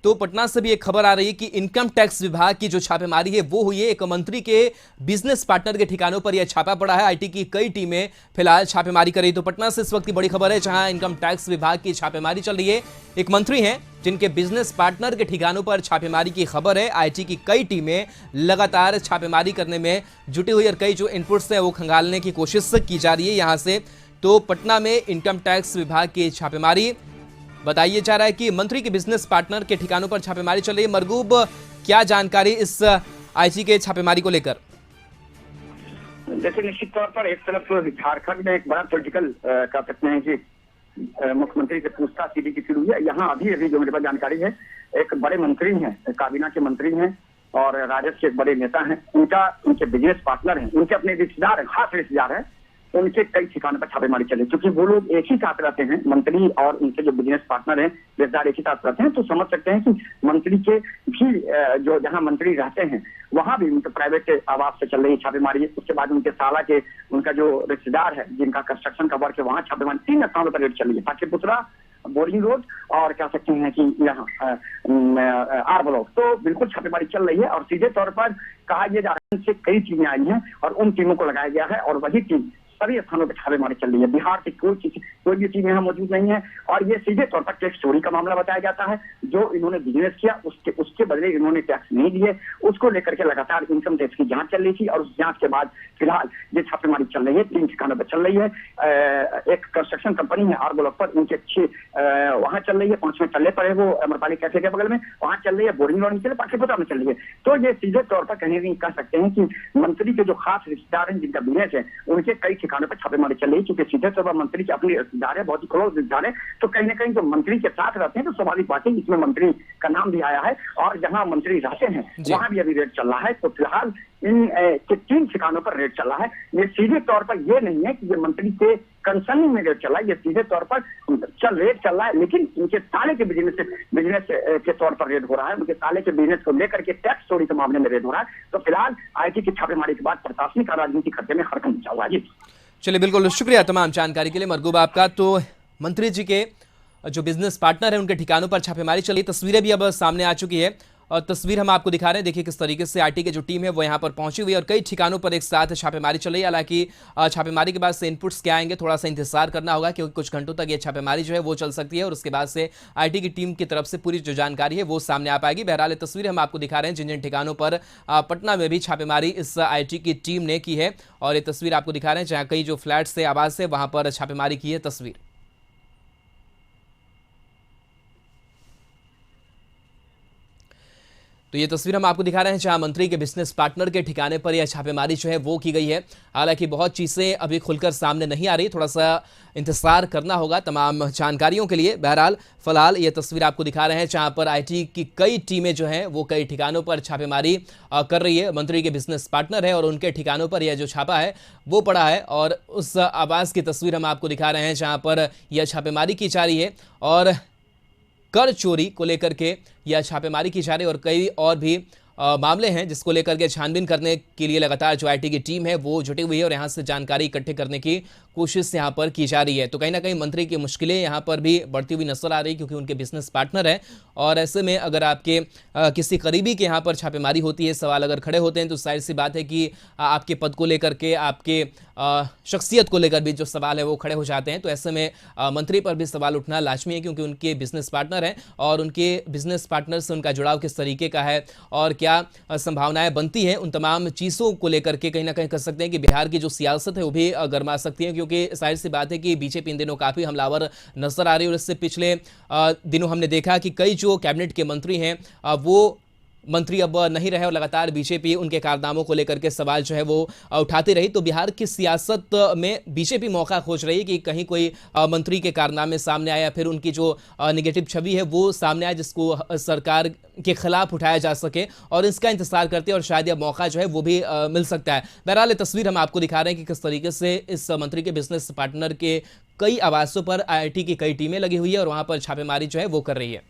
तो पटना से भी एक खबर आ रही है कि इनकम टैक्स विभाग की जो छापेमारी है वो हुई है। एक मंत्री के बिजनेस पार्टनर के ठिकानों पर यह छापा पड़ा है। आईटी की कई टीमें फिलहाल छापेमारी कर रही। तो पटना से इस वक्त की बड़ी खबर है, जहां इनकम टैक्स विभाग की छापेमारी चल रही है। एक मंत्री हैं जिनके बिजनेस पार्टनर के ठिकानों पर छापेमारी की खबर है। आईटी की कई टीमें लगातार छापेमारी करने में जुटी हुई और कई जो इनपुट्स हैं वो खंगालने की कोशिश की जा रही है यहां से। तो पटना में इनकम टैक्स विभाग की छापेमारी, बताइए जा रहा है कि मंत्री के बिजनेस पार्टनर के ठिकानों पर छापेमारी चल रही है। मरगूब, क्या जानकारी इस आईटी के छापेमारी को लेकर? देखिए, निश्चित तौर पर एक तरफ झारखंड में एक बड़ा पॉलिटिकल कह सकते हैं कि मुख्यमंत्री से पूछताछ सीधी की शुरू हुई है। यहाँ अभी अभी जो मेरे पास जानकारी है, एक बड़े मंत्री हैं, काबीना के मंत्री हैं और राजद के एक बड़े नेता हैं, उनके बिजनेस पार्टनर हैं, उनके अपने रिश्तेदार हैं, खास रिश्तेदार हैं, उनके कई ठिकानों पर छापेमारी चले। क्योंकि वो लोग एक ही साथ रहते हैं, मंत्री और उनके जो बिजनेस पार्टनर हैं, रिश्तेदार एक ही साथ रहते हैं, तो समझ सकते हैं कि मंत्री के भी जो जहां मंत्री रहते हैं वहां भी उनके प्राइवेट आवास से चल रही छापेमारी। उसके बाद उनके साला के उनका जो रिश्तेदार है जिनका कंस्ट्रक्शन का वर्क है, वहां छापेमारी 3 स्थानों पर रेड चल रही है, पाटलिपुत्रा, बोरिंग रोड और कह सकते हैं कि यहाँ आर ब्लॉक। तो बिल्कुल छापेमारी चल रही है और सीधे तौर पर कहा यह जा रहा है से कई टीमें आई हैं और उन टीमों को लगाया गया है और वही टीम सभी स्थानों पर छापेमारी चल रही है। बिहार की कोई भी टीम यहाँ मौजूद नहीं है और ये सीधे तौर पर टैक्स चोरी का मामला बताया जाता है। जो इन्होंने बिजनेस किया उसके बदले इन्होंने टैक्स नहीं दिए, उसको लेकर के लगातार इनकम टैक्स की जांच चल रही थी और उस जांच के बाद फिलहाल ये छापेमारी चल रही है। 3 ठिकानों पर चल रही है। एक कंस्ट्रक्शन कंपनी है आर ब्लॉक पर, उनके अच्छे वहां चल रही है, 5वें तल्ले पर है वो, अमरपाली कैफे के बगल में, वहां चल रही है। बोरिंग रोड में पाटलिपुत्रा में चल रही है। तो ये सीधे तौर पर कहीं कह सकते हैं कि मंत्री के जो खास रिश्तेदार हैं जिनका बिजनेस है, उनके कई ठिकानों पर छापेमारी चल रही है। क्योंकि सीधे तौर पर मंत्री के अपने रिश्तेदार है, बहुत ही क्लोज रिश्तेदार है, तो कहीं ना कहीं जो मंत्री के साथ रहते हैं तो स्वाभाविक बात है इसमें मंत्री का नाम भी आया है और जहां मंत्री रहते हैं वहां भी अभी रेड चल रहा है। तो फिलहाल इन 3 ठिकानों पर रेड चल रहा है। ये सीधे तौर पर ये नहीं है कि ये मंत्री के कंसर्निंग में रेड चल रहा है, ये सीधे तौर पर रेड चल रहा है, लेकिन उनके साले के बिजनेस के तौर पर रेड हो रहा है। उनके साले के बिजनेस को लेकर के टैक्स चोरी के मामले में रेड हो रहा है। तो फिलहाल आईटी की छापेमारी के बाद प्रशासनिक और राजनीतिक खर्चे में हड़कंप मचा हुआ है। जी चलिए, बिल्कुल शुक्रिया तमाम जानकारी के लिए मरगूब आपका। तो मंत्री जी के जो बिजनेस पार्टनर है उनके ठिकानों पर छापेमारी चली। तस्वीरें भी अब सामने आ चुकी है और तस्वीर हम आपको दिखा रहे हैं। देखिए किस तरीके से आईटी की जो टीम है वो यहाँ पर पहुंची हुई है और कई ठिकानों पर एक साथ छापेमारी चल रही है। हालांकि छापेमारी के बाद से इनपुट्स क्या आएंगे, थोड़ा सा इंतजार करना होगा क्योंकि कुछ घंटों तक ये छापेमारी जो है वो चल सकती है और उसके बाद से आईटी की टीम की तरफ से पूरी जो जानकारी है वो सामने आ पाएगी। बहरहाल तस्वीरें हम आपको दिखा रहे हैं जिन जिन ठिकानों पर पटना में भी छापेमारी इस आईटी की टीम ने की है और ये तस्वीर आपको दिखा रहे हैं जहाँ कई जो फ्लैट से आवास है वहां पर छापेमारी की है तस्वीर। तो ये तस्वीर हम आपको दिखा रहे हैं जहां मंत्री के बिजनेस पार्टनर के ठिकाने पर यह छापेमारी जो है वो की गई है। हालांकि बहुत चीज़ें अभी खुलकर सामने नहीं आ रही, थोड़ा सा इंतजार करना होगा तमाम जानकारियों के लिए। बहरहाल फिलहाल ये तस्वीर आपको दिखा रहे हैं जहां पर आईटी की कई टीमें जो हैं वो कई ठिकानों पर छापेमारी कर रही है। मंत्री के बिजनेस पार्टनर है और उनके ठिकानों पर यह जो छापा है वो पड़ा है और उस आवास की तस्वीर हम आपको दिखा रहे हैं जहाँ पर यह छापेमारी की जा रही है और कर चोरी को लेकर के यह छापेमारी की जा रही है और कई और भी मामले हैं जिसको लेकर के छानबीन करने के लिए लगातार जो आईटी की टीम है वो जुटी हुई है और यहाँ से जानकारी इकट्ठे करने की कोशिश यहाँ पर की जा रही है। तो कहीं ना कहीं मंत्री की मुश्किलें यहाँ पर भी बढ़ती हुई नजर आ रही है क्योंकि उनके बिजनेस पार्टनर है और ऐसे में अगर आपके किसी करीबी के यहाँ पर छापेमारी होती है, सवाल अगर खड़े होते हैं तो जाहिर सी बात है कि आपके पद को लेकर के, आपके शख्सियत को लेकर भी जो सवाल है वो खड़े हो जाते हैं। तो ऐसे में मंत्री पर भी सवाल उठना लाजमी है क्योंकि उनके बिजनेस पार्टनर हैं और उनके बिजनेस पार्टनर से उनका जुड़ाव किस तरीके का है और क्या संभावनाएं बनती हैं, उन तमाम चीज़ों को लेकर के कहीं ना कहीं कह सकते हैं कि बिहार की जो सियासत है वो भी गरमा सकती है क्योंकि जाहिर सी बात है कि बीजेपी इन दिनों काफ़ी हमलावर नजर आ रही है और इससे पिछले दिनों हमने देखा कि कई जो कैबिनेट के मंत्री हैं वो मंत्री अब नहीं रहे और लगातार बीजेपी उनके कारनामों को लेकर के सवाल जो है वो उठाती रही। तो बिहार की सियासत में बीजेपी मौका खोज रही है कि कहीं कोई मंत्री के कारनामे सामने आया, फिर उनकी जो नेगेटिव छवि है वो सामने आए जिसको सरकार के खिलाफ उठाया जा सके और इसका इंतजार करते हैं और शायद यह मौका जो है वो भी मिल सकता है। बहरहाल तस्वीर हम आपको दिखा रहे हैं कि किस तरीके से इस मंत्री के बिजनेस पार्टनर के कई आवासों पर आईटी की कई टीमें लगी हुई है और वहां पर छापेमारी जो है वो कर रही है।